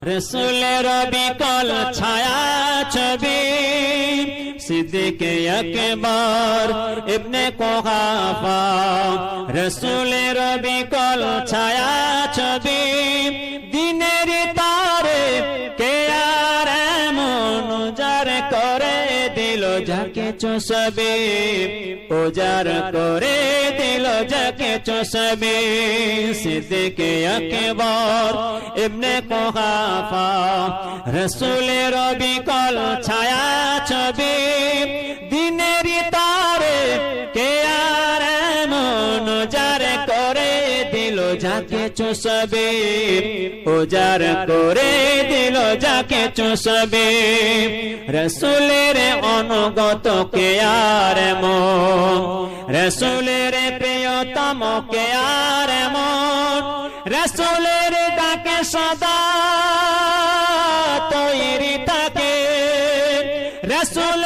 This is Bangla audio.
রসুলের বিকল ছায়া ছবি সিদ্দিকে আকবর ইবনে কুহাফা। রসুলের বিকল ছায়া ছবি দিনের তারে কে আর এমন উজাড় করে দিল যাকে চষবে, উজাড় করে দিল যাকে চষবে। সিদ্দিকে আকবর ইবনে কুহাফা। রসুলের বিকল ছায়া ছবি দিনের তারে কে আর এমন উজাড় করে দিল যাকে চষবে, উজাড় করে দিল যাকে চষবে। রসুলের অনুগত কে আর এমন, রসুলের প্রিয়তম কে আর এমন, রসুলের ডাকে সদা তৈরি থাকে। রসুল